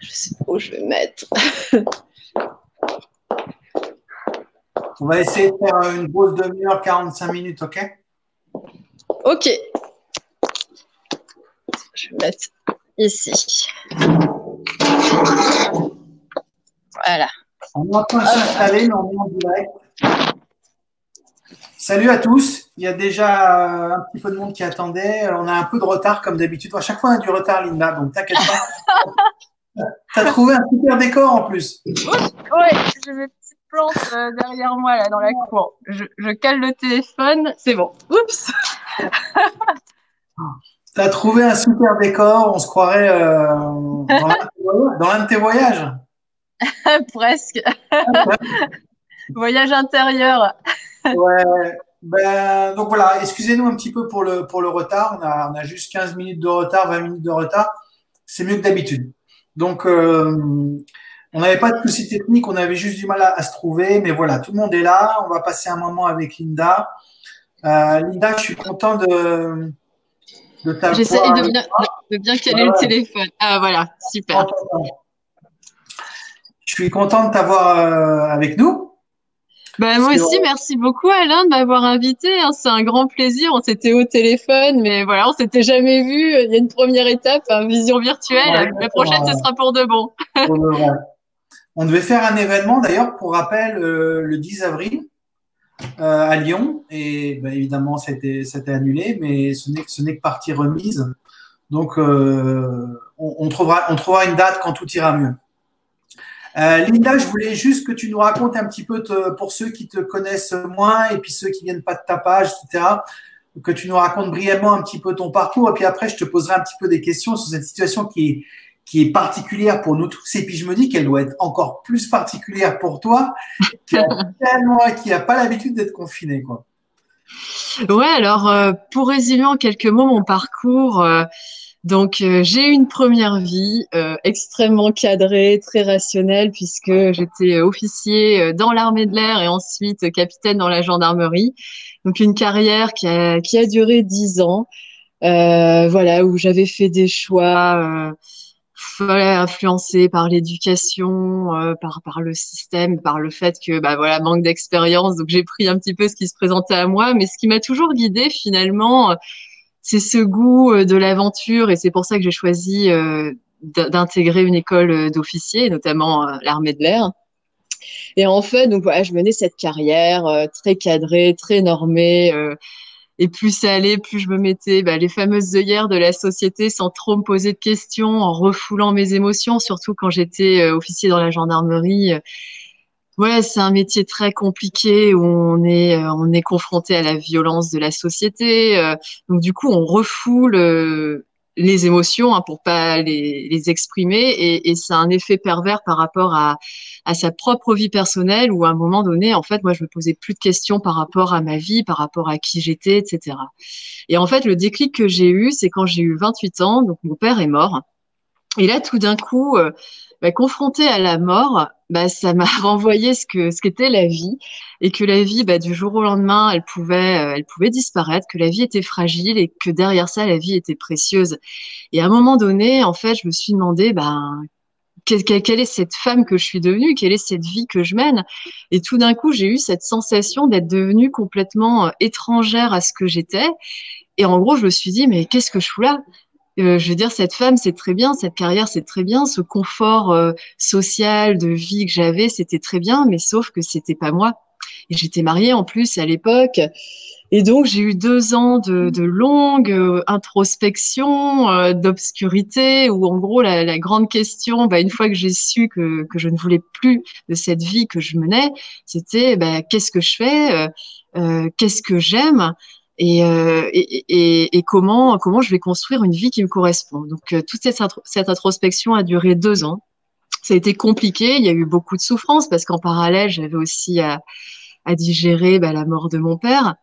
Je sais pas où je vais mettre. On va essayer de faire une pause de demi-heure, 45 minutes, ok? Ok. Je vais mettre ici. Voilà. On est en train de s'installer, mais on est en direct. Salut à tous. Il y a déjà un petit peu de monde qui attendait. On a un peu de retard comme d'habitude. À chaque fois, on a du retard, Linda, donc t'inquiète pas. Tu as trouvé un super décor en plus. Ouais, j'ai mes petites plantes derrière moi, là, dans la cour. Je cale le téléphone. C'est bon. Oups. Tu as trouvé un super décor. On se croirait dans l'un de tes voyages. Presque. Voyage intérieur. Ouais. Ben, donc voilà, excusez-nous un petit peu pour le retard. On a juste 15 minutes de retard, 20 minutes de retard. C'est mieux que d'habitude. Donc, on n'avait pas de soucis techniques, on avait juste du mal à se trouver. Mais voilà, tout le monde est là. On va passer un moment avec Linda. Linda, je suis content de J'essaye t'avoir. de bien caler le téléphone. Ah, voilà, super. Je suis content de t'avoir avec nous. Bah, moi aussi, merci beaucoup Alain de m'avoir invité. Hein. C'est un grand plaisir. On s'était au téléphone, mais voilà, on s'était jamais vu. Il y a une première étape, hein, vision virtuelle. La prochaine, ce sera pour de bon. On devait faire un événement d'ailleurs, pour rappel, le 10 avril à Lyon. Et ben, évidemment, ça a été annulé, mais ce n'est que partie remise. Donc, on trouvera une date quand tout ira mieux. Linda, je voulais juste que tu nous racontes un petit peu, pour ceux qui te connaissent moins et puis ceux qui viennent pas de ta page, etc., que tu nous racontes brièvement un petit peu ton parcours. Et puis après, je te poserai un petit peu des questions sur cette situation qui est particulière pour nous tous. Et puis, je me dis qu'elle doit être encore plus particulière pour toi, qui a pas l'habitude d'être confiné, quoi. Ouais, alors, pour résumer en quelques mots mon parcours, donc, j'ai eu une première vie extrêmement cadrée, très rationnelle, puisque j'étais officier dans l'armée de l'air et ensuite capitaine dans la gendarmerie. Donc, une carrière qui a duré 10 ans, voilà, où j'avais fait des choix voilà, influencés par l'éducation, par le système, par le fait que, bah voilà, manque d'expérience. Donc, j'ai pris un petit peu ce qui se présentait à moi, mais ce qui m'a toujours guidée finalement, c'est ce goût de l'aventure et c'est pour ça que j'ai choisi d'intégrer une école d'officiers, notamment l'armée de l'air. Et en fait, donc voilà, je menais cette carrière très cadrée, très normée. Et plus ça allait, plus je me mettais bah, les fameuses œillères de la société sans trop me poser de questions, en refoulant mes émotions, surtout quand j'étais officier dans la gendarmerie. Ouais, c'est un métier très compliqué où on est confronté à la violence de la société. Donc du coup, on refoule les émotions hein, pour pas les exprimer et c'est un effet pervers par rapport à sa propre vie personnelle où à un moment donné, en fait, moi, je me posais plus de questions par rapport à ma vie, par rapport à qui j'étais, etc. Et en fait, le déclic que j'ai eu, c'est quand j'ai eu 28 ans, donc mon père est mort. Et là, tout d'un coup, bah, confrontée à la mort, bah, ça m'a renvoyé ce qu'était la vie et que la vie, bah, du jour au lendemain, elle pouvait disparaître, que la vie était fragile et que derrière ça, la vie était précieuse. Et à un moment donné, en fait, je me suis demandé, ben, quelle est cette femme que je suis devenue, quelle est cette vie que je mène. Et tout d'un coup, j'ai eu cette sensation d'être devenue complètement étrangère à ce que j'étais. Et en gros, je me suis dit, mais qu'est-ce que je fous là? Je veux dire, cette femme, c'est très bien, cette carrière, c'est très bien, ce confort social de vie que j'avais, c'était très bien, mais sauf que c'était pas moi. Et j'étais mariée en plus à l'époque. Et donc, j'ai eu 2 ans de longue introspection, d'obscurité, où en gros, la grande question, bah, une fois que j'ai su que je ne voulais plus de cette vie que je menais, c'était bah, qu'est-ce que je fais, qu'est-ce que j'aime et comment je vais construire une vie qui me correspond. Donc, toute cette introspection a duré 2 ans. Ça a été compliqué, il y a eu beaucoup de souffrance parce qu'en parallèle, j'avais aussi à digérer bah, la mort de mon père.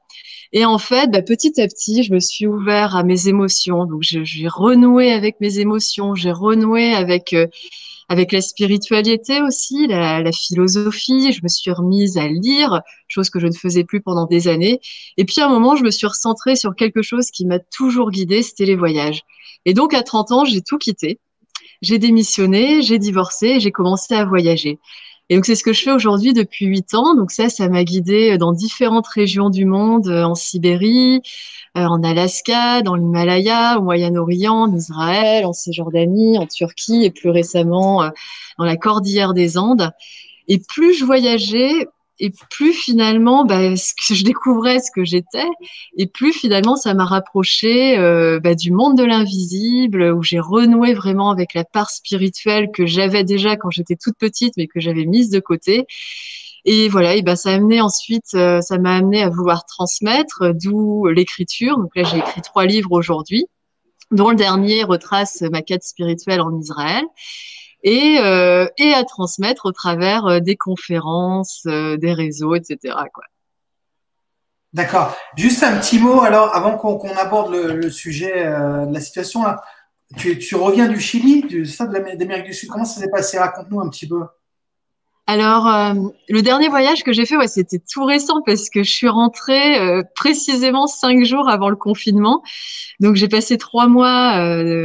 Et en fait, bah, petit à petit, je me suis ouvert à mes émotions. Donc, j'ai renoué avec mes émotions, j'ai renoué avec la spiritualité aussi, la philosophie. Je me suis remise à lire, chose que je ne faisais plus pendant des années. Et puis, à un moment, je me suis recentrée sur quelque chose qui m'a toujours guidée, c'était les voyages. Et donc, à 30 ans, j'ai tout quitté. j'ai démissionné, j'ai divorcé, et j'ai commencé à voyager. Et donc, c'est ce que je fais aujourd'hui depuis 8 ans. Donc ça m'a guidée dans différentes régions du monde, en Sibérie, en Alaska, dans l'Himalaya, au Moyen-Orient, en Israël, en Cisjordanie, en Turquie et plus récemment dans la cordillère des Andes. Et plus je voyageais, et plus finalement, ce que je découvrais ce que j'étais, et plus finalement ça m'a rapproché du monde de l'invisible, où j'ai renoué vraiment avec la part spirituelle que j'avais déjà quand j'étais toute petite, mais que j'avais mise de côté. Et voilà, et ça a amené ensuite, ça m'a amené à vouloir transmettre, d'où l'écriture. Donc là, j'ai écrit 3 livres aujourd'hui, dont le dernier retrace ma quête spirituelle en Israël et à transmettre au travers des conférences, des réseaux, etc., quoi. D'accord. Juste un petit mot, alors, avant qu'on aborde le sujet de la situation, là. Tu reviens du Chili, ça, d'Amérique du Sud. Comment ça s'est passé? Raconte-nous un petit peu. Alors, le dernier voyage que j'ai fait, ouais, c'était tout récent parce que je suis rentrée précisément 5 jours avant le confinement. Donc, j'ai passé 3 mois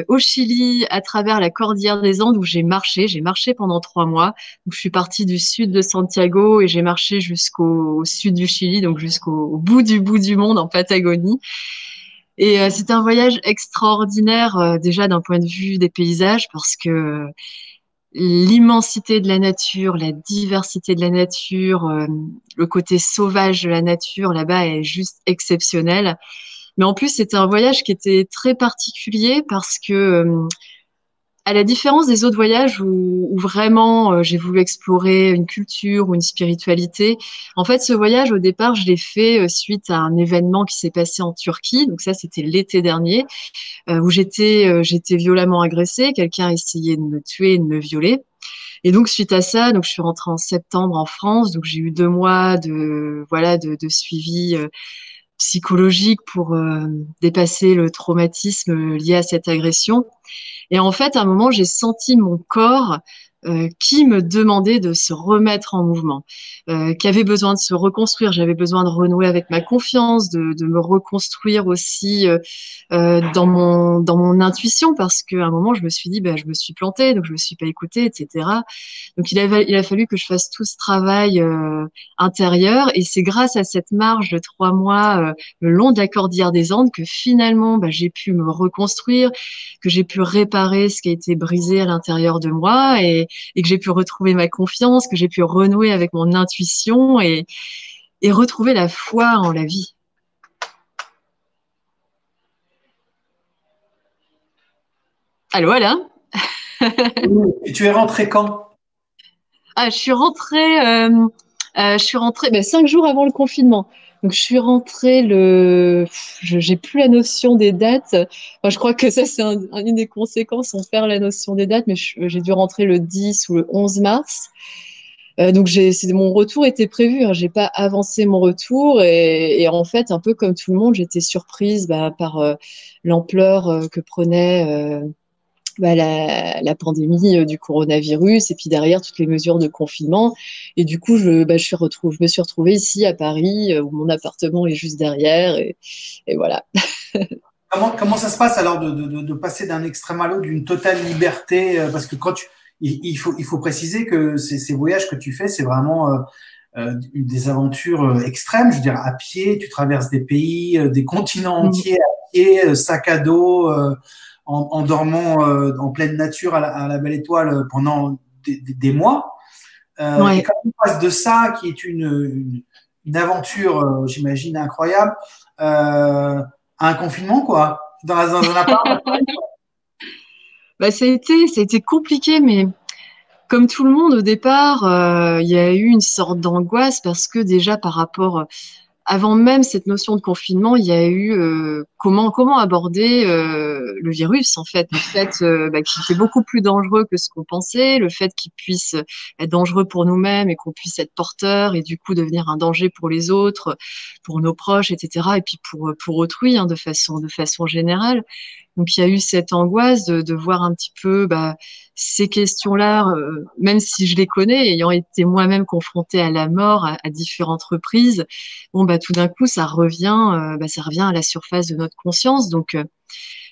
au Chili à travers la cordillère des Andes où j'ai marché. J'ai marché pendant 3 mois. Donc, je suis partie du sud de Santiago et j'ai marché jusqu'au sud du Chili, donc jusqu'au bout du monde en Patagonie. Et c'était un voyage extraordinaire déjà d'un point de vue des paysages parce que l'immensité de la nature, la diversité de la nature, le côté sauvage de la nature là-bas est juste exceptionnel. Mais en plus, c'était un voyage qui était très particulier parce que, à la différence des autres voyages où vraiment j'ai voulu explorer une culture ou une spiritualité, en fait, ce voyage, au départ, je l'ai fait suite à un événement qui s'est passé en Turquie. Donc ça, c'était l'été dernier, où j'étais violemment agressée. Quelqu'un a essayé de me tuer, de me violer. Et donc, suite à ça, donc, je suis rentrée en septembre en France. Donc, j'ai eu 2 mois de suivi psychologique pour dépasser le traumatisme lié à cette agression. Et en fait, à un moment, j'ai senti mon corps qui me demandait de se remettre en mouvement, qui avait besoin de se reconstruire. J'avais besoin de renouer avec ma confiance, de me reconstruire aussi dans mon intuition, parce qu'à un moment, je me suis dit, je me suis plantée, donc je me suis pas écoutée, etc. Donc, il a fallu que je fasse tout ce travail intérieur. Et c'est grâce à cette marche de 3 mois le long de la cordillère des Andes que finalement, j'ai pu me reconstruire, que j'ai pu réparer ce qui a été brisé à l'intérieur de moi et que j'ai pu retrouver ma confiance, que j'ai pu renouer avec mon intuition et retrouver la foi en la vie. Allô, Alain? Et tu es rentré quand? Ah, je suis rentrée 5 jours avant le confinement. Donc, je suis rentrée j'ai plus la notion des dates. Enfin, je crois que ça, c'est une des conséquences, on perd la notion des dates, mais j'ai dû rentrer le 10 ou le 11 mars. Donc, mon retour était prévu, hein. J'ai pas avancé mon retour et en fait, un peu comme tout le monde, j'étais surprise par l'ampleur que prenait la pandémie du coronavirus et puis derrière toutes les mesures de confinement. Et du coup, je me suis retrouvée ici à Paris où mon appartement est juste derrière et voilà. Comment ça se passe alors de passer d'un extrême à l'autre, d'une totale liberté? Parce que il faut préciser que ces voyages que tu fais, c'est vraiment des aventures extrêmes. Je veux dire, à pied, tu traverses des pays, des continents Mm. entiers à pied, sac à dos, en dormant en pleine nature à la belle étoile pendant des mois. Et Ouais. quand on passe de ça, qui est une aventure, j'imagine, incroyable, à un confinement, quoi, dans un appart. Ça a été compliqué, mais comme tout le monde au départ, il y a eu une sorte d'angoisse parce que déjà par rapport avant même cette notion de confinement, il y a eu comment aborder le virus en fait, le fait qu'il était beaucoup plus dangereux que ce qu'on pensait, le fait qu'il puisse être dangereux pour nous-mêmes et qu'on puisse être porteur et du coup devenir un danger pour les autres, pour nos proches, etc. Et puis pour autrui hein, de façon générale. Donc il y a eu cette angoisse de voir un petit peu ces questions-là, même si je les connais, ayant été moi-même confrontée à la mort à différentes reprises. Bon, tout d'un coup, ça revient à la surface de notre conscience. Donc,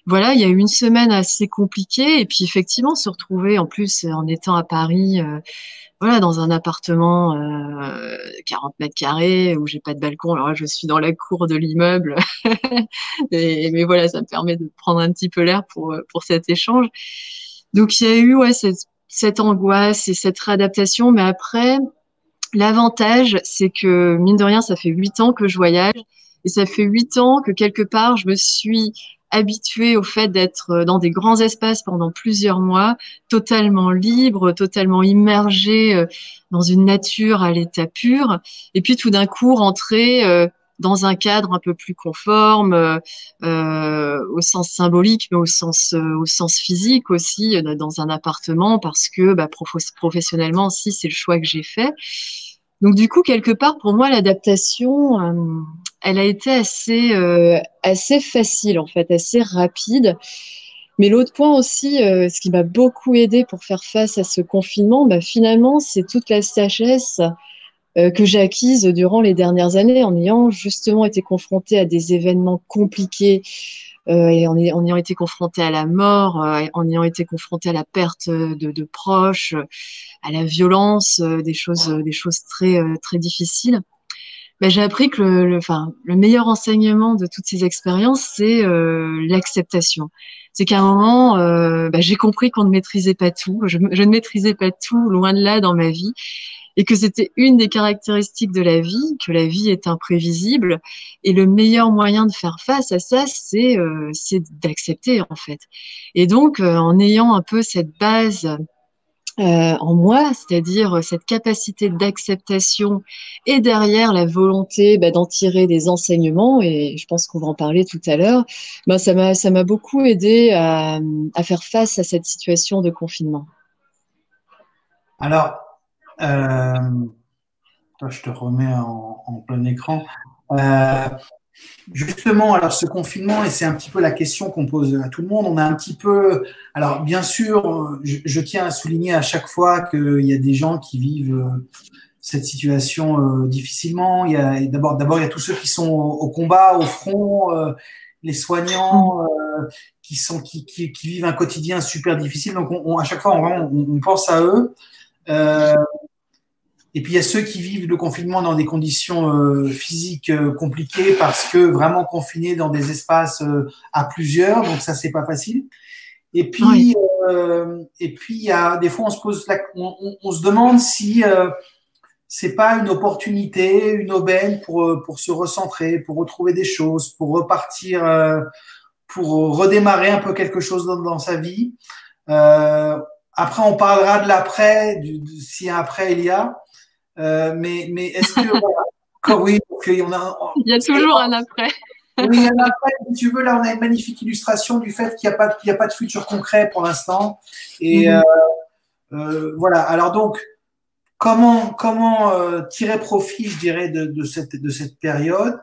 voilà, il y a eu une semaine assez compliquée et puis effectivement se retrouver en plus en étant à Paris, voilà, dans un appartement 40 mètres carrés où j'ai pas de balcon. Alors là, je suis dans la cour de l'immeuble, mais voilà, ça me permet de prendre un petit peu l'air pour cet échange. Donc il y a eu ouais cette angoisse et cette réadaptation, mais après. L'avantage, c'est que, mine de rien, ça fait 8 ans que je voyage et ça fait 8 ans que quelque part, je me suis habituée au fait d'être dans des grands espaces pendant plusieurs mois, totalement libre, totalement immergée dans une nature à l'état pur. Et puis tout d'un coup, rentrer dans un cadre un peu plus conforme, au sens symbolique, mais au sens physique aussi, dans un appartement, parce que bah, professionnellement aussi, c'est le choix que j'ai fait. Donc du coup, quelque part, pour moi, l'adaptation, elle a été assez facile, en fait, assez rapide. Mais l'autre point aussi, ce qui m'a beaucoup aidé pour faire face à ce confinement, bah, finalement, c'est toute la sagesse que j'ai acquise durant les dernières années en ayant justement été confrontée à des événements compliqués et en ayant été confrontée à la mort, en ayant été confrontée à la perte de proches, à la violence, des choses très difficiles. Ben, j'ai appris que enfin, le meilleur enseignement de toutes ces expériences, c'est l'acceptation. C'est qu'à un moment, ben, j'ai compris qu'on ne maîtrisait pas tout. Je ne maîtrisais pas tout, loin de là, dans ma vie, et que c'était une des caractéristiques de la vie, que la vie est imprévisible. Et le meilleur moyen de faire face à ça, c'est d'accepter, en fait. Et donc, en ayant un peu cette base en moi, c'est-à-dire cette capacité d'acceptation et derrière la volonté bah, d'en tirer des enseignements, et je pense qu'on va en parler tout à l'heure, bah, ça m'a beaucoup aidé à faire face à cette situation de confinement. Alors, euh, toi, je te remets en plein écran. Euh, Justement, alors ce confinement, et c'est un petit peu la question qu'on pose à tout le monde, on a un petit peu, alors bien sûr, je tiens à souligner à chaque fois qu'il y a des gens qui vivent cette situation difficilement. Il y a d'abord il y a tous ceux qui sont au combat, au front, les soignants qui vivent un quotidien super difficile. Donc à chaque fois on pense à eux. Euh, et puis il y a ceux qui vivent le confinement dans des conditions physiques compliquées parce que vraiment confinés dans des espaces à plusieurs, donc ça c'est pas facile. Et Oui, puis il y a des fois on se pose on se demande si c'est pas une opportunité, une aubaine pour se recentrer, pour retrouver des choses, pour repartir, pour redémarrer un peu quelque chose dans sa vie. Euh, Après, on parlera de l'après, si un après il y a. Mais est-ce que, voilà, oui, parce qu'on a, il y a toujours un après. oui, il y a un après, si tu veux, là, on a une magnifique illustration du fait qu'il y a pas de futur concret pour l'instant. Et Mhm. voilà. Alors donc, comment tirer profit, je dirais, de cette période?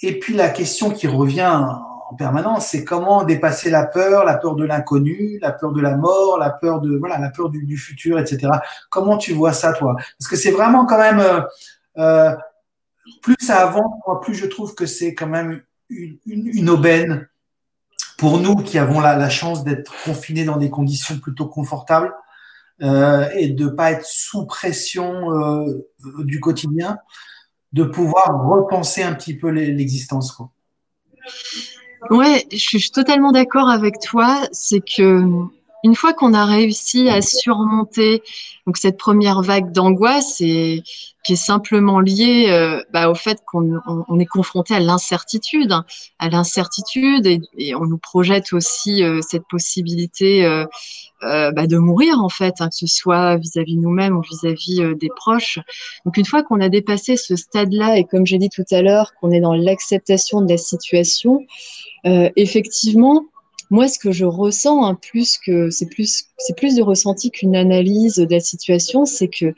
Et puis la question qui revient en permanence, c'est comment dépasser la peur de l'inconnu, la peur de la mort, la peur de voilà, la peur du futur, etc. Comment tu vois ça, toi? Parce que c'est vraiment quand même euh, plus ça avance, moi, plus je trouve que c'est quand même une aubaine pour nous qui avons la chance d'être confinés dans des conditions plutôt confortables et de pas être sous pression du quotidien, de pouvoir repenser un petit peu l'existence, quoi. Ouais, je suis totalement d'accord avec toi. C'est que une fois qu'on a réussi à surmonter donc cette première vague d'angoisse et qui est simplement liée bah, au fait on est confronté à l'incertitude et on nous projette aussi cette possibilité bah, de mourir en fait, hein, que ce soit vis-à-vis de nous-mêmes ou vis-à-vis des proches. Donc une fois qu'on a dépassé ce stade-là et comme j'ai dit tout à l'heure, qu'on est dans l'acceptation de la situation, effectivement, moi, ce que je ressens, hein, c'est plus de ressenti qu'une analyse de la situation, c'est que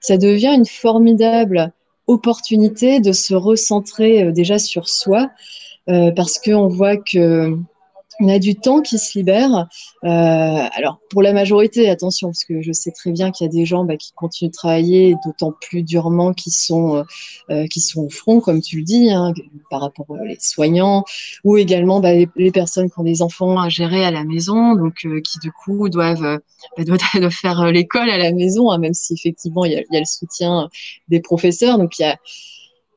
ça devient une formidable opportunité de se recentrer déjà sur soi, parce qu'on voit que on a du temps qui se libère. Alors, pour la majorité, attention, parce que je sais très bien qu'il y a des gens qui continuent de travailler, d'autant plus durement qui sont au front, comme tu le dis, hein, par rapport aux les soignants, ou également les personnes qui ont des enfants à gérer à la maison, donc qui du coup doivent faire l'école à la maison, hein, même si effectivement il y a le soutien des professeurs. Donc,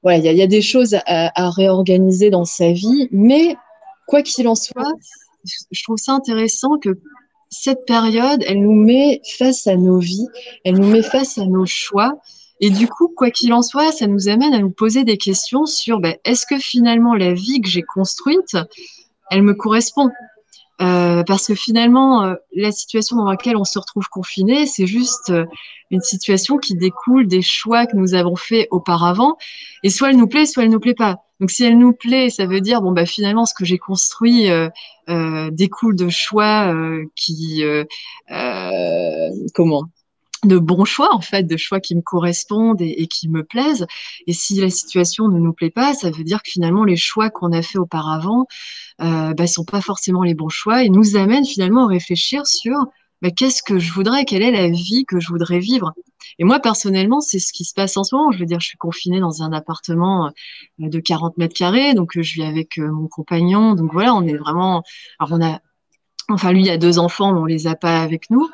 voilà, il y a des choses à réorganiser dans sa vie, mais quoi qu'il en soit, je trouve ça intéressant que cette période, elle nous met face à nos vies, elle nous met face à nos choix. Et du coup, quoi qu'il en soit, ça nous amène à nous poser des questions sur est-ce que finalement la vie que j'ai construite, elle me correspond? Parce que finalement, la situation dans laquelle on se retrouve confiné, c'est juste une situation qui découle des choix que nous avons faits auparavant. Et soit elle nous plaît, soit elle nous plaît pas. Donc si elle nous plaît, ça veut dire finalement ce que j'ai construit découle de choix comment de bons choix, en fait, de choix qui me correspondent et qui me plaisent. Et si la situation ne nous plaît pas, ça veut dire que finalement les choix qu'on a fait auparavant sont pas forcément les bons choix et nous amènent finalement à réfléchir sur qu'est-ce que je voudrais, quelle est la vie que je voudrais vivre. Et moi, personnellement, c'est ce qui se passe en ce moment. Je veux dire, je suis confinée dans un appartement de 40 mètres carrés, donc je vis avec mon compagnon. Donc voilà, on est vraiment... Alors enfin, lui, il a 2 enfants, mais on les a pas avec nous.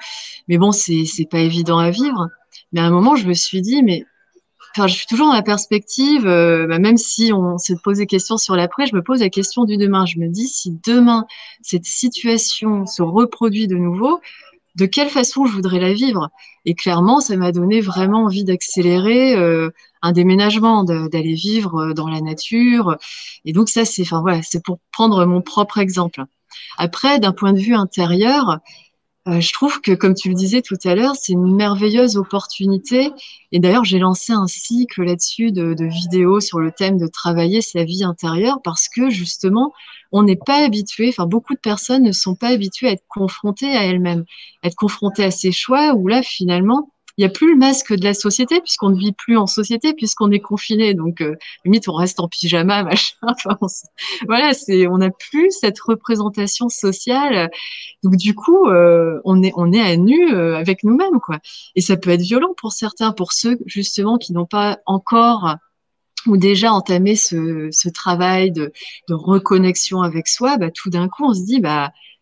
Mais bon, c'est pas évident à vivre. Mais à un moment, je me suis dit, mais enfin, je suis toujours dans la perspective, même si on se pose des questions sur l'après, je me pose la question du demain. Je me dis, si demain, cette situation se reproduit de nouveau, de quelle façon je voudrais la vivre? Et clairement, ça m'a donné vraiment envie d'accélérer un déménagement, d'aller vivre dans la nature. Et donc ça, enfin voilà, c'est pour prendre mon propre exemple. Après, d'un point de vue intérieur, je trouve que, comme tu le disais tout à l'heure, c'est une merveilleuse opportunité. Et d'ailleurs, j'ai lancé un cycle là-dessus de vidéos sur le thème de travailler sa vie intérieure parce que justement, on n'est pas habitué, enfin, beaucoup de personnes ne sont pas habituées à être confrontées à elles-mêmes, à être confrontées à ces choix où là, finalement, il n'y a plus le masque de la société puisqu'on ne vit plus en société, puisqu'on est confiné. Donc, limite, on reste en pyjama, machin. Enfin, voilà, on n'a plus cette représentation sociale donc du coup, on est à nu avec nous-mêmes, quoi. Et ça peut être violent pour certains, pour ceux justement qui n'ont pas encore ou déjà entamé ce travail de reconnexion avec soi. Tout d'un coup, on se dit,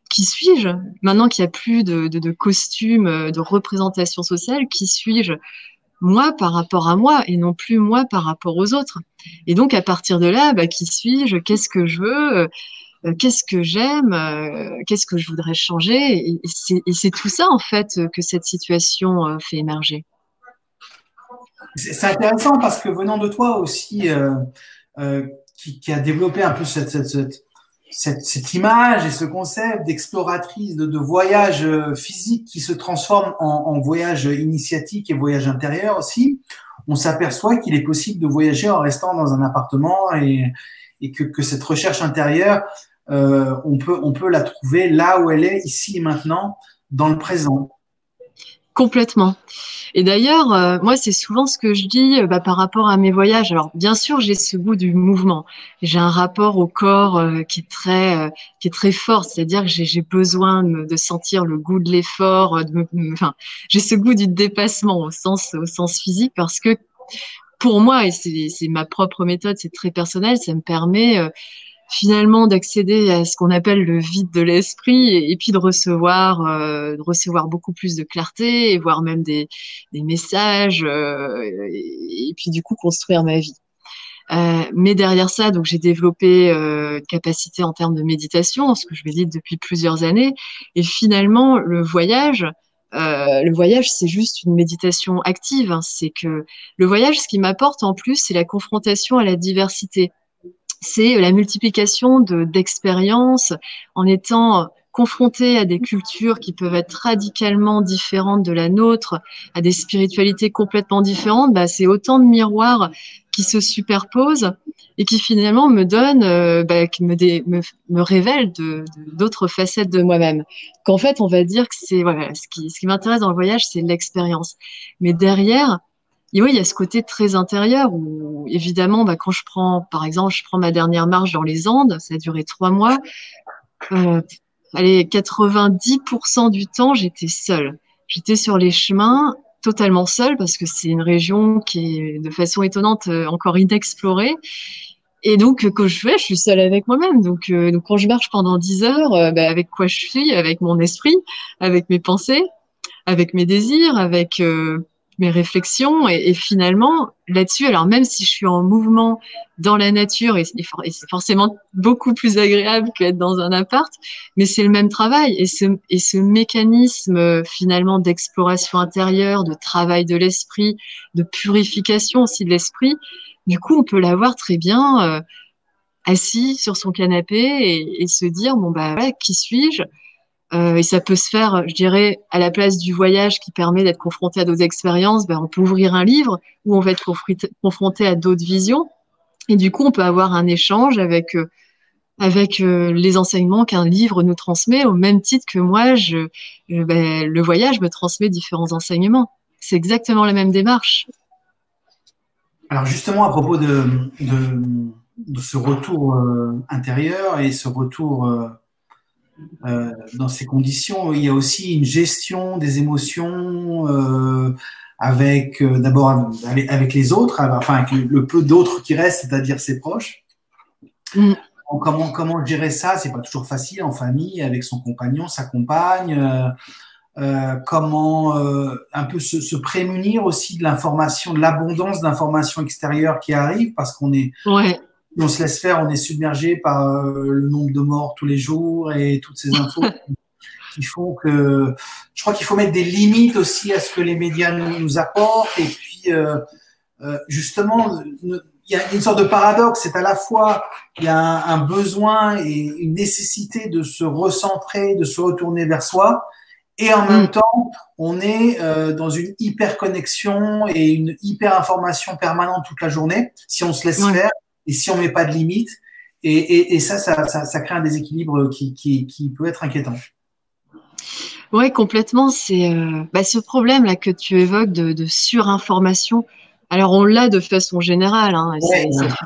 qui suis-je? Maintenant qu'il n'y a plus de costume, de représentation sociale, qui suis-je? Moi par rapport à moi et non plus moi par rapport aux autres. Et donc à partir de là, qui suis-je? Qu'est-ce que je veux? Qu'est-ce que j'aime, qu'est-ce que je voudrais changer. Et c'est tout ça, en fait, que cette situation fait émerger. C'est intéressant parce que venant de toi aussi, qui a développé un peu cette image et ce concept d'exploratrice, de voyage physique qui se transforme en voyage initiatique et voyage intérieur aussi, on s'aperçoit qu'il est possible de voyager en restant dans un appartement et que cette recherche intérieure, on peut la trouver là où elle est, ici et maintenant, dans le présent. Complètement. Et d'ailleurs, moi, c'est souvent ce que je dis par rapport à mes voyages. Alors, bien sûr, j'ai ce goût du mouvement. J'ai un rapport au corps qui est très fort. C'est-à-dire que j'ai besoin de sentir le goût de l'effort. Enfin, j'ai ce goût du dépassement au sens physique parce que pour moi, et c'est ma propre méthode, c'est très personnel, ça me permet finalement d'accéder à ce qu'on appelle le vide de l'esprit et puis de recevoir beaucoup plus de clarté et voir même des messages et puis du coup construire ma vie. Mais derrière ça, donc j'ai développé une capacité en termes de méditation, ce que je médite depuis plusieurs années. Et finalement, le voyage, c'est juste une méditation active. Hein. C'est que le voyage, ce qui m'apporte en plus, c'est la confrontation à la diversité. C'est la multiplication d'expériences en étant confronté à des cultures qui peuvent être radicalement différentes de la nôtre, à des spiritualités complètement différentes. C'est autant de miroirs qui se superposent et qui finalement me donnent, qui me révèlent d'autres facettes de moi-même. Qu'en fait, on va dire que c'est voilà, ce qui m'intéresse dans le voyage, c'est l'expérience. Mais derrière, et oui, il y a ce côté très intérieur où, évidemment, quand par exemple, je prends ma dernière marche dans les Andes, ça a duré 3 mois. euh, allez, 90% du temps, j'étais seule. J'étais sur les chemins, totalement seule, parce que c'est une région qui est, de façon étonnante, encore inexplorée. Et donc, quand je fais, je suis seule avec moi-même. Donc, quand je marche pendant 10 heures, bah, avec quoi je suis, avec mon esprit, avec mes pensées, avec mes désirs, avec mes réflexions. Et finalement, là-dessus, alors même si je suis en mouvement dans la nature, et c'est forcément beaucoup plus agréable qu'être dans un appart, mais c'est le même travail. Et ce mécanisme finalement d'exploration intérieure, de travail de l'esprit, de purification aussi de l'esprit, du coup, on peut l'avoir très bien assis sur son canapé et se dire, bon, bah, voilà, qui suis-je? Et ça peut se faire, je dirais, à la place du voyage qui permet d'être confronté à d'autres expériences, ben, on peut ouvrir un livre où on va être confronté à d'autres visions. Et du coup, on peut avoir un échange avec les enseignements qu'un livre nous transmet, au même titre que moi, ben, le voyage me transmet différents enseignements. C'est exactement la même démarche. Alors justement, à propos de ce retour intérieur et ce retour dans ces conditions, il y a aussi une gestion des émotions avec d'abord avec les autres, enfin avec le peu d'autres qui restent, c'est-à-dire ses proches. Mm. Comment gérer ça? C'est pas toujours facile en famille, avec son compagnon, sa compagne. Comment un peu se prémunir aussi de l'information, de l'abondance d'informations extérieures qui arrivent, parce Ouais. on se laisse faire, on est submergé par le nombre de morts tous les jours et toutes ces infos qui font que je crois qu'il faut mettre des limites aussi à ce que les médias nous apportent. Et puis justement, il y a une sorte de paradoxe, c'est à la fois il y a un besoin et une nécessité de se recentrer, de se retourner vers soi, et en même Mm. temps, on est dans une hyper connexion et une hyper information permanente toute la journée, si on se laisse Ouais. faire et si on met pas de limites. Et ça crée un déséquilibre qui peut être inquiétant. Ouais, complètement. C'est bah, ce problème-là que tu évoques de surinformation. Alors, on l'a de façon générale, hein, et Ouais, ça fait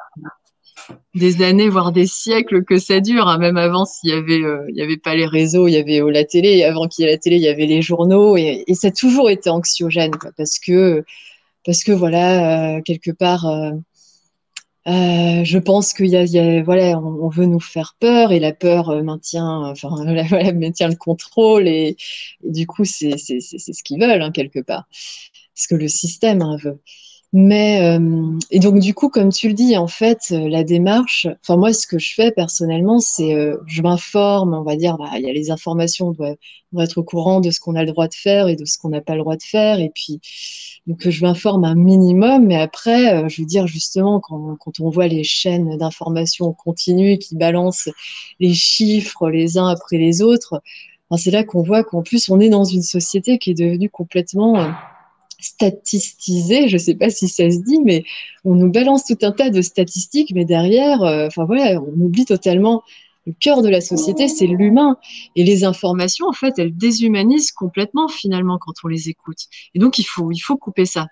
des années, voire des siècles que ça dure, hein. Même avant, il y avait pas les réseaux, il y avait la télé. Et avant qu'il y ait la télé, il y avait les journaux. Et ça a toujours été anxiogène, quoi, parce que voilà, quelque part, je pense voilà, on veut nous faire peur et la peur maintient, enfin, voilà, maintient le contrôle et du coup, c'est ce qu'ils veulent, hein, quelque part. Ce que le système, hein, veut. Et donc, du coup, comme tu le dis, en fait, la démarche, enfin, moi, ce que je fais personnellement, c'est, je m'informe, on va dire, bah, il y a les informations, on doit être au courant de ce qu'on a le droit de faire et de ce qu'on n'a pas le droit de faire. Et puis, donc, je m'informe un minimum, mais après, je veux dire, justement, quand on voit les chaînes d'information continues qui balancent les chiffres les uns après les autres, enfin, c'est là qu'on voit qu'en plus, on est dans une société qui est devenue complètement statistisé, je ne sais pas si ça se dit, mais on nous balance tout un tas de statistiques, mais derrière, enfin voilà, on oublie totalement le cœur de la société, c'est l'humain. Et les informations, en fait, elles déshumanisent complètement finalement quand on les écoute. Et donc, il faut couper ça.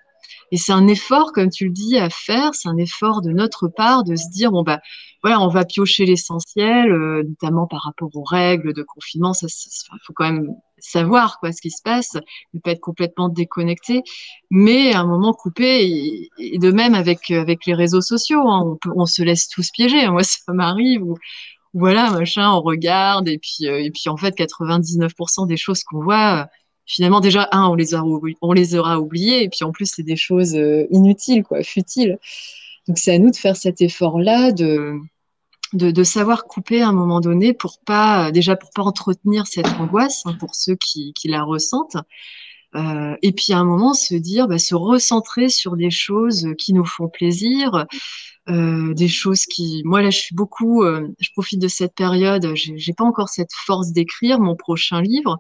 Et c'est un effort, comme tu le dis, à faire. C'est un effort de notre part de se dire, bon, bah, voilà, on va piocher l'essentiel, notamment par rapport aux règles de confinement. Il faut quand même savoir quoi, ce qui se passe, ne pas être complètement déconnecté, mais à un moment couper. Et de même avec les réseaux sociaux, hein, on se laisse tous piéger. Moi, ça m'arrive où, voilà, machin, on regarde, et puis en fait, 99% des choses qu'on voit, finalement, déjà, on les aura oubliées, et puis en plus, c'est des choses inutiles, quoi, futiles. Donc, c'est à nous de faire cet effort-là, de savoir couper à un moment donné déjà pour pas entretenir cette angoisse, hein, pour ceux qui la ressentent. Et puis à un moment se dire, bah, se recentrer sur des choses qui nous font plaisir, des choses moi là, je profite de cette période. J'ai pas encore cette force d'écrire mon prochain livre,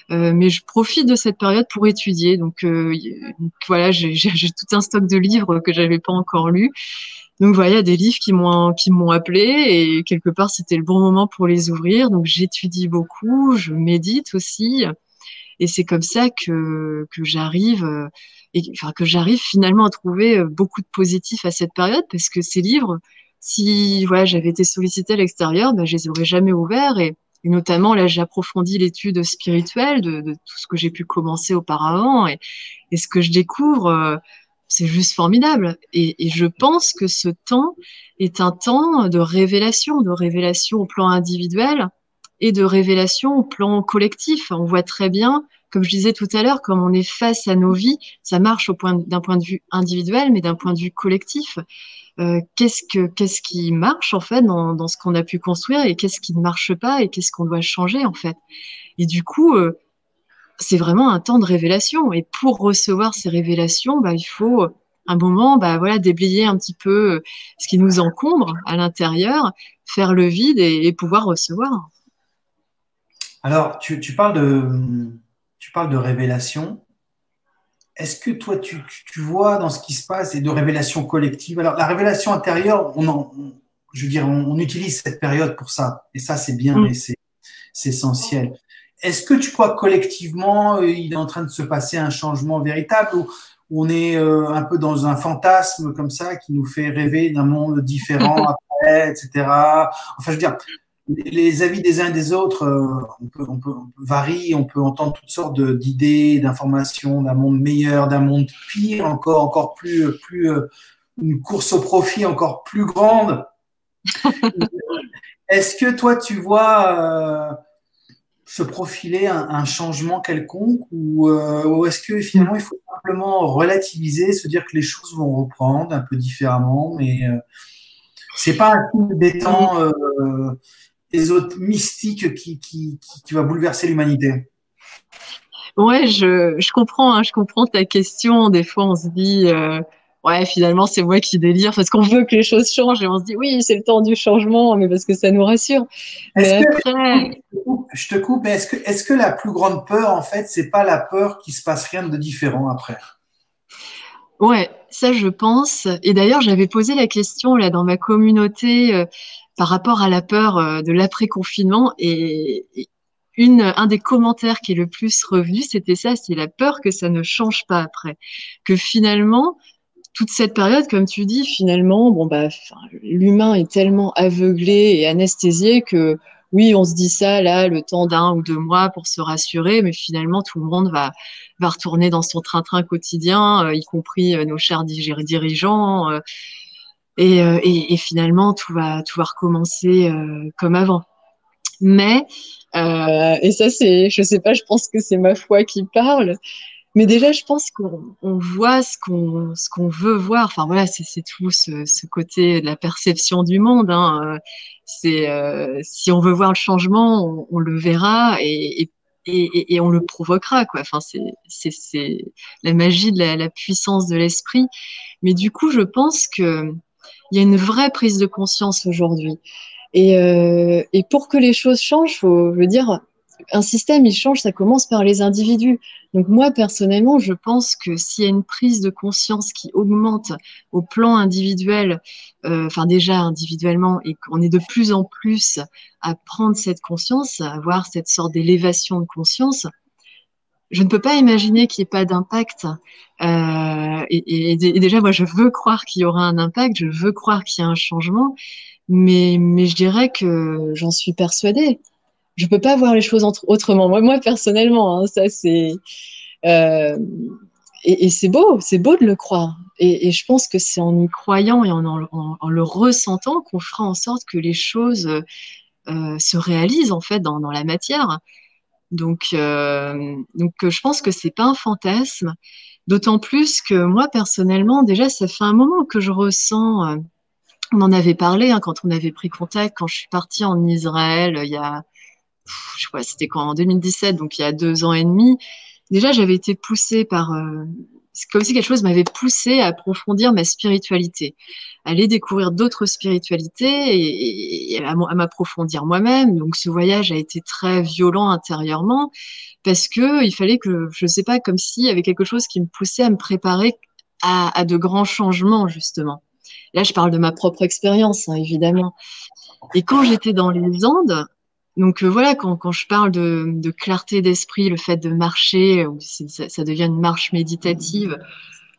mais je profite de cette période pour étudier. Donc voilà, j'ai tout un stock de livres que j'avais pas encore lus. Donc voilà, il y a des livres qui m'ont appelé et quelque part c'était le bon moment pour les ouvrir. Donc j'étudie beaucoup, je médite aussi. Et c'est comme ça que j'arrive, enfin, que j'arrive finalement à trouver beaucoup de positifs à cette période, parce que ces livres, si voilà, j'avais été sollicitée à l'extérieur, ben, je les aurais jamais ouverts. Et notamment, là, j'approfondis l'étude spirituelle de tout ce que j'ai pu commencer auparavant. Et ce que je découvre, c'est juste formidable. Et je pense que ce temps est un temps de révélation au plan individuel et de révélation au plan collectif. On voit très bien, comme je disais tout à l'heure, comme on est face à nos vies, ça marche d'un point de vue individuel, mais d'un point de vue collectif. Qu'est-ce qui marche en fait dans ce qu'on a pu construire et qu'est-ce qui ne marche pas et qu'est-ce qu'on doit changer en fait. Et du coup, c'est vraiment un temps de révélation. Et pour recevoir ces révélations, bah, il faut un moment, bah, voilà, déblayer un petit peu ce qui nous encombre à l'intérieur, faire le vide et pouvoir recevoir. Alors, tu parles de révélation. Est-ce que toi, tu vois dans ce qui se passe et de révélation collective? Alors, la révélation intérieure, je veux dire, on utilise cette période pour ça. Et ça, c'est bien Mm. et c'est essentiel. Est-ce que tu crois que collectivement, il est en train de se passer un changement véritable ou on est un peu dans un fantasme comme ça qui nous fait rêver d'un monde différent après, etc. Enfin, je veux dire, les avis des uns et des autres, on varie, on peut entendre toutes sortes d'idées, d'informations, d'un monde meilleur, d'un monde pire, encore plus une course au profit encore plus grande. Est-ce que toi, tu vois se profiler un changement quelconque ou est-ce que finalement il faut simplement relativiser, se dire que les choses vont reprendre un peu différemment, mais c'est pas un signe des temps des autres mystiques qui va bouleverser l'humanité. Ouais, je comprends, hein, je comprends ta question. Des fois, on se dit, ouais, finalement, c'est moi qui délire parce qu'on veut que les choses changent et on se dit, oui, c'est le temps du changement, mais parce que ça nous rassure. Mais Est-ce que, après, je te coupe, mais est-ce que la plus grande peur, en fait, c'est pas la peur qu'il se passe rien de différent après? ouais, ça, je pense. Et d'ailleurs, j'avais posé la question là dans ma communauté par rapport à la peur de l'après-confinement et un des commentaires qui est le plus revenu, c'était ça, c'est la peur que ça ne change pas après, que finalement toute cette période, comme tu dis, finalement, bon bah, enfin, l'humain est tellement aveuglé et anesthésié que oui, on se dit ça là, le temps d'un ou deux mois pour se rassurer, mais finalement tout le monde va retourner dans son train-train quotidien, y compris nos chers dirigeants, et finalement tout va recommencer comme avant. Mais et ça c'est, je sais pas, je pense que c'est ma foi qui parle. Mais déjà, je pense qu'on voit ce qu'on veut voir. Enfin voilà, c'est tout ce côté de la perception du monde, hein. Si on veut voir le changement, on le verra et on le provoquera, quoi. Enfin c'est la magie de la puissance de l'esprit. Mais du coup, je pense que il y a une vraie prise de conscience aujourd'hui. Et pour que les choses changent, je veux dire, un système, il change, ça commence par les individus. Donc moi, personnellement, je pense que s'il y a une prise de conscience qui augmente au plan individuel, enfin déjà individuellement, et qu'on est de plus en plus à prendre cette conscience, à avoir cette sorte d'élévation de conscience, je ne peux pas imaginer qu'il n'y ait pas d'impact. Et déjà, moi, je veux croire qu'il y aura un impact, je veux croire qu'il y a un changement, mais je dirais que j'en suis persuadée. Je peux pas voir les choses autrement. Moi personnellement, hein, ça euh, et c'est beau de le croire. Et je pense que c'est en y croyant et en le ressentant qu'on fera en sorte que les choses se réalisent en fait dans la matière. Donc je pense que c'est pas un fantasme. D'autant plus que moi personnellement, déjà, ça fait un moment que je ressens. On en avait parlé hein, quand on avait pris contact, quand je suis partie en Israël, il y a je crois, c'était quand en 2017, donc il y a 2 ans et demi. Déjà, j'avais été poussée par, c'est comme si quelque chose m'avait poussée à approfondir ma spiritualité, à aller découvrir d'autres spiritualités et à m'approfondir moi-même. Donc, ce voyage a été très violent intérieurement parce que il fallait que, je sais pas, comme s'il y avait quelque chose qui me poussait à me préparer à de grands changements, justement. Là, je parle de ma propre expérience, hein, évidemment. Et quand j'étais dans les Andes, donc voilà, quand je parle de clarté d'esprit, le fait de marcher, ou si ça devient une marche méditative,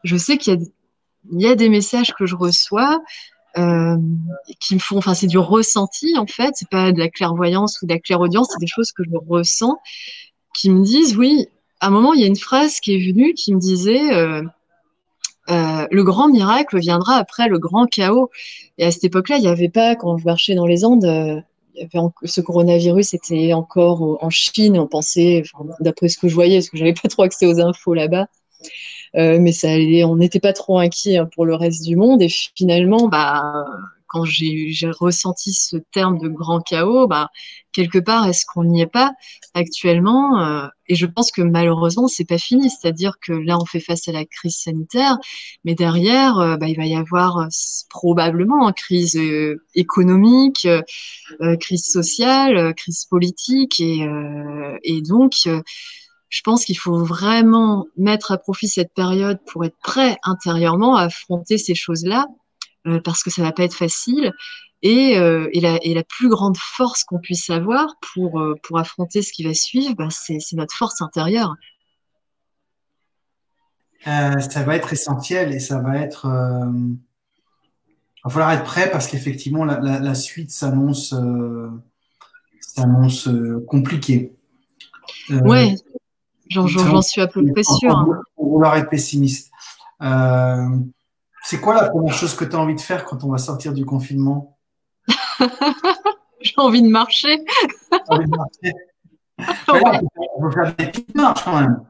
je sais qu'il y a des messages que je reçois euh, qui me font, enfin, c'est du ressenti, en fait. C'est pas de la clairvoyance ou de la clairaudience, c'est des choses que je ressens, qui me disent, oui, à un moment, il y a une phrase qui est venue qui me disait, le grand miracle viendra après le grand chaos. Et à cette époque-là, il n'y avait pas, quand je marchais dans les Andes, ce coronavirus était encore en Chine. On pensait, enfin, d'après ce que je voyais, parce que j'avais pas trop accès aux infos là-bas, mais ça allait, on n'était pas trop inquiet, hein, pour le reste du monde. Et finalement, bah, quand j'ai ressenti ce terme de grand chaos, bah, quelque part, est-ce qu'on n'y est pas actuellement? Et je pense que malheureusement, c'est pas fini. C'est-à-dire que là, on fait face à la crise sanitaire, mais derrière, bah, il va y avoir probablement une crise économique, crise sociale, crise politique, et donc, je pense qu'il faut vraiment mettre à profit cette période pour être prêt intérieurement à affronter ces choses-là, parce que ça va pas être facile. Et la plus grande force qu'on puisse avoir pour affronter ce qui va suivre, bah, c'est notre force intérieure. Ça va être essentiel et ça va être. Il va falloir être prêt parce qu'effectivement, la suite s'annonce compliquée. Ouais, Ça j'en suis à peu près sûre, hein. Pour vouloir être pessimiste. Euh, c'est quoi la première chose que tu as envie de faire quand on va sortir du confinement? J'ai envie de marcher. T'as envie de marcher. Ben là, Ouais, on peut faire des petites marches quand même.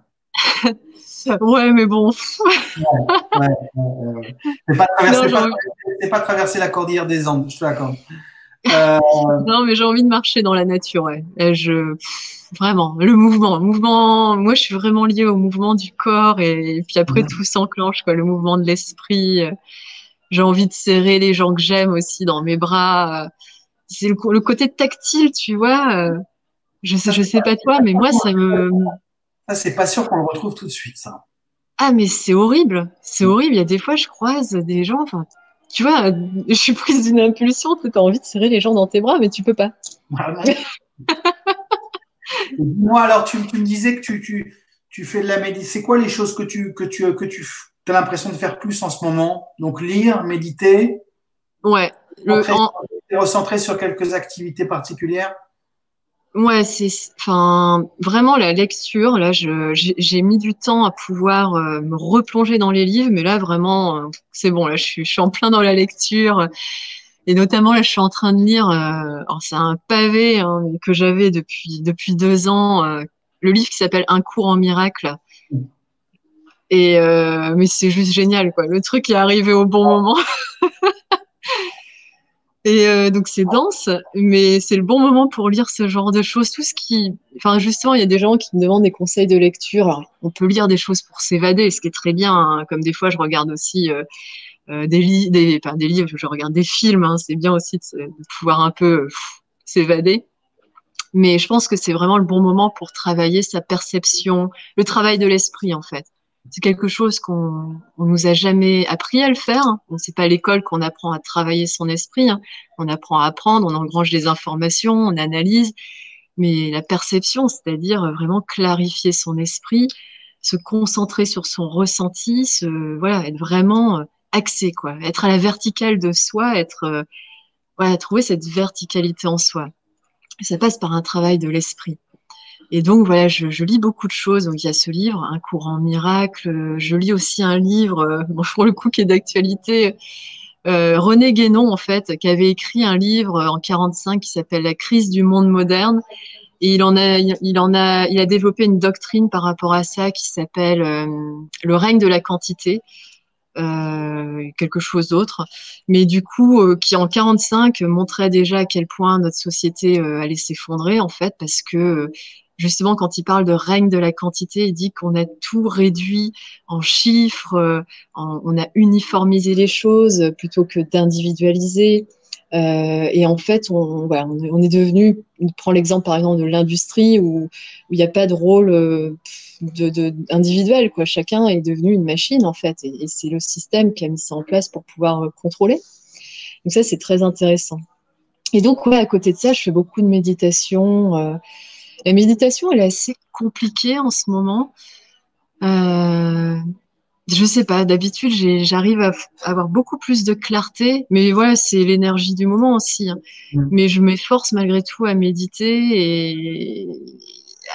ouais, mais bon. Ouais, ouais. Non, j'ai envie, C'est pas traverser la cordillère des Andes, je te l'accorde. non, mais j'ai envie de marcher dans la nature, ouais. Vraiment, le mouvement, moi, je suis vraiment liée au mouvement du corps, et puis après, tout s'enclenche, quoi, le mouvement de l'esprit. J'ai envie de serrer les gens que j'aime aussi dans mes bras. C'est le côté tactile, tu vois. Ça, Je sais pas toi, mais moi, ça me, c'est pas sûr qu'on le retrouve tout de suite, ça. ah, mais c'est horrible. C'est horrible. Il y a des fois, je croise des gens, enfin, tu vois, je suis prise d'une impulsion, tu as envie de serrer les gens dans tes bras, mais tu peux pas. Voilà. Dis-moi, alors, tu me disais que tu fais de la méditation. C'est quoi les choses que tu as l'impression de faire plus en ce moment? Donc, lire, méditer, Ouais, recentrer, recentrer sur quelques activités particulières. ouais, enfin, vraiment la lecture. Là, j'ai mis du temps à pouvoir me replonger dans les livres, mais là, vraiment, c'est bon. Là, je suis en plein dans la lecture. Et notamment, là, je suis en train de lire, alors c'est un pavé, hein, que j'avais depuis 2 ans, le livre qui s'appelle Un cours en miracle. Mais c'est juste génial, quoi. Le truc est arrivé au bon moment. Donc c'est dense, mais c'est le bon moment pour lire ce genre de choses. Enfin justement, il y a des gens qui me demandent des conseils de lecture. Alors, on peut lire des choses pour s'évader, ce qui est très bien, hein. Comme des fois, je regarde aussi pas des livres, je regarde des films, hein. C'est bien aussi de pouvoir un peu s'évader. Mais je pense que c'est vraiment le bon moment pour travailler sa perception, le travail de l'esprit, en fait. C'est quelque chose on nous a jamais appris à le faire, hein. C'est pas à l'école qu'on apprend à travailler son esprit, hein. On apprend à apprendre, on engrange des informations, on analyse. Mais la perception, c'est-à-dire vraiment clarifier son esprit, se concentrer sur son ressenti, voilà, être vraiment axé, quoi. Être à la verticale de soi, voilà, trouver cette verticalité en soi. Et ça passe par un travail de l'esprit. Et donc, voilà, je lis beaucoup de choses. Donc, il y a ce livre, Un cours en miracle. Je lis aussi un livre, bon, pour le coup, qui est d'actualité. René Guénon, en fait, qui avait écrit un livre en 45 qui s'appelle La crise du monde moderne. Et il a développé une doctrine par rapport à ça qui s'appelle le règne de la quantité, quelque chose d'autre. Mais du coup, qui en 45 montrait déjà à quel point notre société allait s'effondrer, en fait, parce que justement, quand il parle de règne de la quantité, il dit qu'on a tout réduit en chiffres, on a uniformisé les choses plutôt que d'individualiser. Et en fait, voilà, on est devenu, on prend l'exemple par exemple de l'industrie où il n'y a pas de rôle individuel, quoi. Chacun est devenu une machine en fait, et c'est le système qui a mis ça en place pour pouvoir contrôler. Donc ça, c'est très intéressant. Et donc, ouais, à côté de ça, je fais beaucoup de méditation. La méditation, elle est assez compliquée en ce moment. Euh, Je sais pas, d'habitude, j'arrive à avoir beaucoup plus de clarté, mais voilà, c'est l'énergie du moment aussi, hein. Mm. Mais je m'efforce malgré tout à méditer et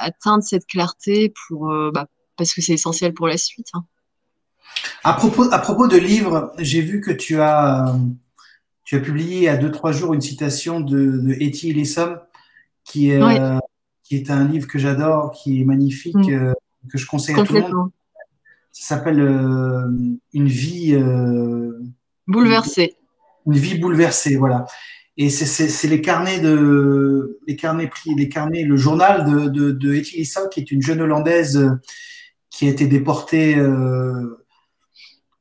atteindre cette clarté parce que c'est essentiel pour la suite, hein. À propos de livres, j'ai vu que tu as publié il y a 2, 3 jours une citation de Etty Hillesum, qui est, Ouais, euh, qui est un livre que j'adore, qui est magnifique, mm, que je conseille à tout le monde. complètement. Ça s'appelle Une vie, Bouleversée. une vie bouleversée, voilà. Et c'est les carnets le journal de Etty Hillesum, qui est une jeune Hollandaise qui a été déportée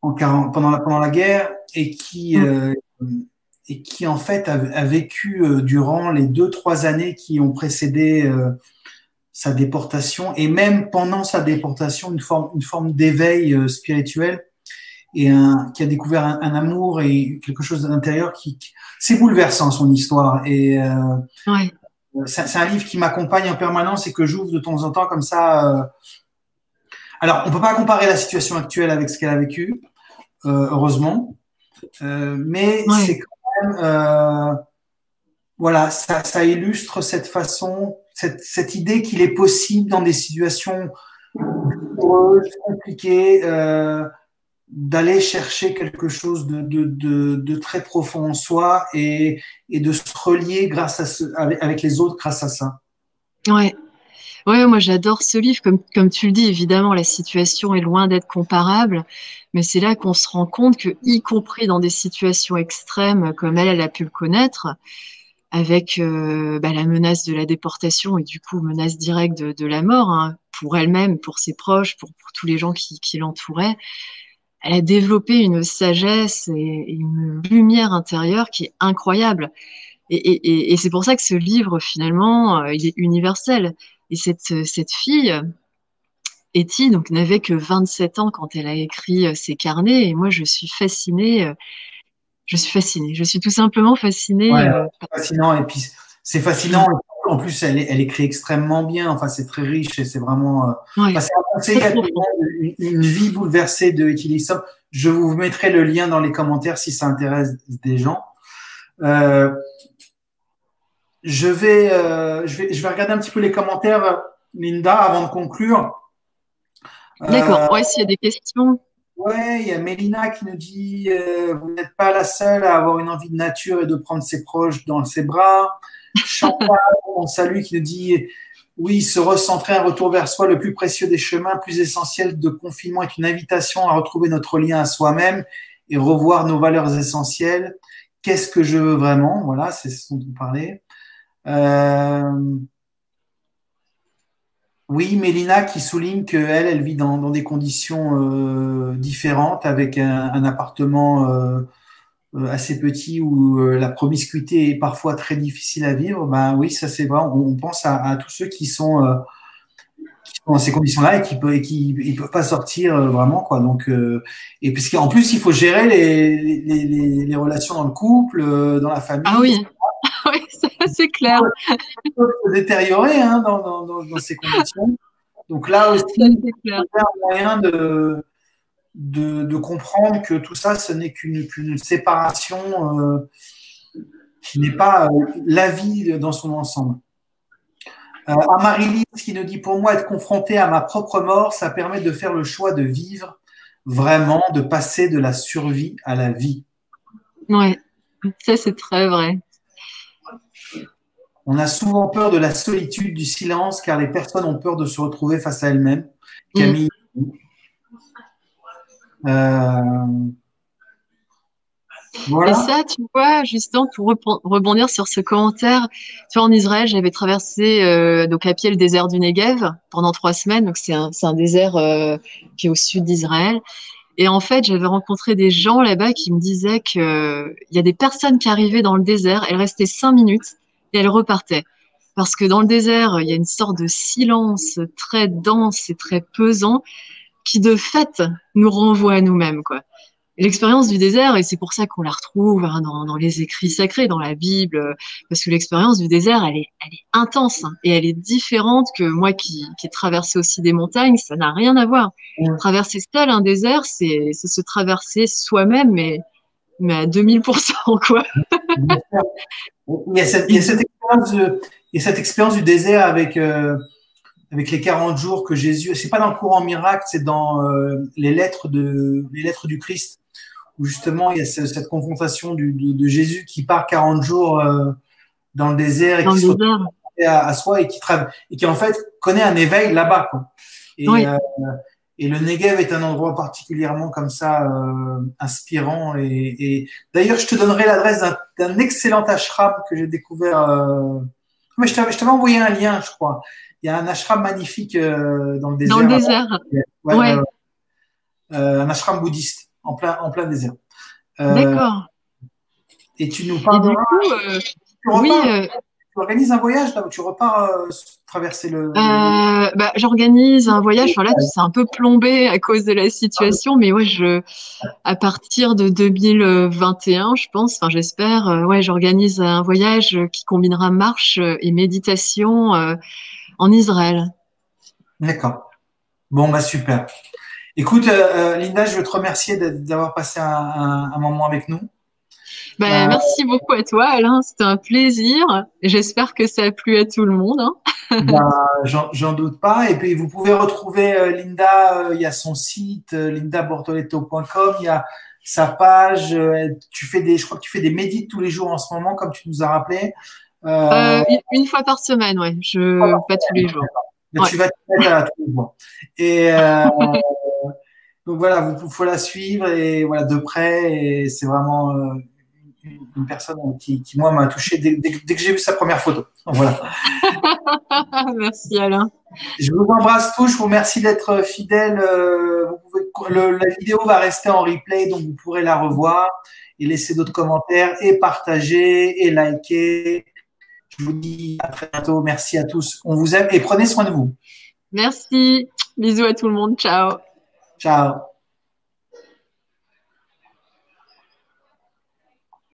pendant la guerre Mm, et qui en fait a vécu durant les 2, 3 années qui ont précédé sa déportation et même pendant sa déportation une forme d'éveil spirituel et qui a découvert un amour et quelque chose de l'intérieur c'est bouleversant son histoire et ouais, c'est un livre qui m'accompagne en permanence et que j'ouvre de temps en temps comme ça. Alors on peut pas comparer la situation actuelle avec ce qu'elle a vécu, heureusement. Mais ouais. c'est quand même, voilà, ça illustre cette façon, cette idée qu'il est possible dans des situations douloureuses, compliquées, d'aller chercher quelque chose de très profond en soi et de se relier avec les autres grâce à ça. Ouais. Ouais, moi j'adore ce livre. Comme tu le dis, évidemment, la situation est loin d'être comparable, mais c'est là qu'on se rend compte que, y compris dans des situations extrêmes comme elle a pu le connaître, avec la menace de la déportation et du coup menace directe de la mort, hein, pour elle-même, pour ses proches, pour tous les gens qui l'entouraient, elle a développé une sagesse et une lumière intérieure qui est incroyable. Et c'est pour ça que ce livre, finalement, il est universel. Et cette fille, Etty, donc, n'avait que 27 ans quand elle a écrit ses carnets. Et moi, je suis fascinée. Je suis fascinée. Je suis tout simplement fascinée. Ouais, ouais, fascinant. Et puis, c'est fascinant. En plus, elle écrit extrêmement bien. Enfin, c'est très riche et c'est vraiment. Ouais, Enfin, c'est un conseil très à tout le profond. monde. Une vie bouleversée de Etty Hillesum. Je vous mettrai le lien dans les commentaires si ça intéresse des gens. Euh, je vais regarder un petit peu les commentaires, Linda, avant de conclure. D'accord. Euh, Ouais, s'il y a des questions. ouais, il y a Mélina qui nous dit vous n'êtes pas la seule à avoir une envie de nature et de prendre ses proches dans ses bras. Chantal, on salue, qui nous dit oui, se recentrer, un retour vers soi, le plus précieux des chemins, plus essentiel de confinement, est une invitation à retrouver notre lien à soi-même et revoir nos valeurs essentielles. Qu'est-ce que je veux vraiment? Voilà, c'est ce dont on parlait. Euh, oui, Mélina qui souligne qu'elle, elle vit dans des conditions différentes, avec un appartement assez petit où la promiscuité est parfois très difficile à vivre. Ben oui, ça c'est vrai. On pense à tous ceux qui sont dans ces conditions-là et qui ils peuvent pas sortir vraiment quoi. Donc et puisqu'en plus il faut gérer les relations dans le couple, dans la Ah famille, oui, oui, ça, c'est clair. peuvent se détériorer hein, dans ces conditions. Donc là aussi, Ça, il c'est clair. y a un moyen de comprendre que tout ça, ce n'est qu'une séparation qui n'est pas la vie dans son ensemble. Amaryllis qui nous dit pour moi, être confronté à ma propre mort, ça permet de faire le choix de vivre vraiment, de passer de la survie à la vie. Ouais, ça, c'est très vrai. On a souvent peur de la solitude, du silence, car les personnes ont peur de se retrouver face à elles-mêmes. Mm. Camille. Euh, Et voilà. ça, tu vois, justement, pour rebondir sur ce commentaire, tu vois, en Israël, j'avais traversé donc à pied le désert du Negev pendant 3 semaines. Donc, c'est un désert qui est au sud d'Israël. Et en fait, j'avais rencontré des gens là-bas qui me disaient que il y a des personnes qui arrivaient dans le désert, elles restaient 5 minutes et elles repartaient. Parce que dans le désert, il y a une sorte de silence très dense et très pesant qui, de fait, nous renvoie à nous-mêmes, quoi. l'expérience du désert, et c'est pour ça qu'on la retrouve hein, dans les écrits sacrés, dans la Bible, parce que l'expérience du désert, elle est intense hein, et elle est différente que moi qui ai traversé aussi des montagnes, ça n'a rien à voir. Traverser seul un désert, c'est se traverser soi-même, mais à 2000%, quoi. Bien sûr. Il y a cette expérience du désert avec les 40 jours que Jésus, c'est pas dans le courant miracle, c'est dans les lettres du Christ, où justement il y a cette confrontation de Jésus qui part 40 jours dans le désert et Dans qui le se retrouve désert. à soi et qui en fait connaît un éveil là-bas, quoi. Et, Oui. euh, et le Negev est un endroit particulièrement comme ça inspirant. Et d'ailleurs, je te donnerai l'adresse d'un excellent ashram que j'ai découvert. Mais je t'avais envoyé un lien, je crois. Il y a un ashram magnifique dans le Dans le désert. désert. Ouais, ouais, Ouais. ouais. Un ashram bouddhiste en plein désert. Euh, D'accord. et tu nous Et du parleras. coup, Tu oui, repars, tu organises un voyage là où tu repars traverser bah, j'organise un voyage. Enfin là, c'est un peu plombé à cause de la situation, mais ouais, à partir de 2021, je pense, enfin j'espère, ouais, j'organise un voyage qui combinera marche et méditation en Israël. D'accord. Bon, bah super. Écoute, Linda, je veux te remercier d'avoir passé un moment avec nous. Bah, Euh, merci beaucoup à toi, Alain. C'était un plaisir. J'espère que ça a plu à tout le monde, hein. ben, j'en doute pas. Et puis, vous pouvez retrouver Linda, il y a son site, lindabortoletto.com, il y a sa page. Je crois que tu fais des médites tous les jours en ce moment, comme tu nous as rappelé. Euh, Une fois par semaine, ouais. Pas tous les jours. mais Ouais. tu vas te mettre à tous les jours. Et donc voilà, vous faut la suivre et voilà de près. Et c'est vraiment une personne qui moi m'a touché dès que j'ai vu sa première photo. Voilà. Merci, Alain. Je vous embrasse tous. Je vous remercie d'être fidèles. La vidéo va rester en replay, donc vous pourrez la revoir et laisser d'autres commentaires et partager et liker. Je vous dis à très bientôt. Merci à tous. On vous aime et prenez soin de vous. Merci. Bisous à tout le monde. Ciao. Ciao.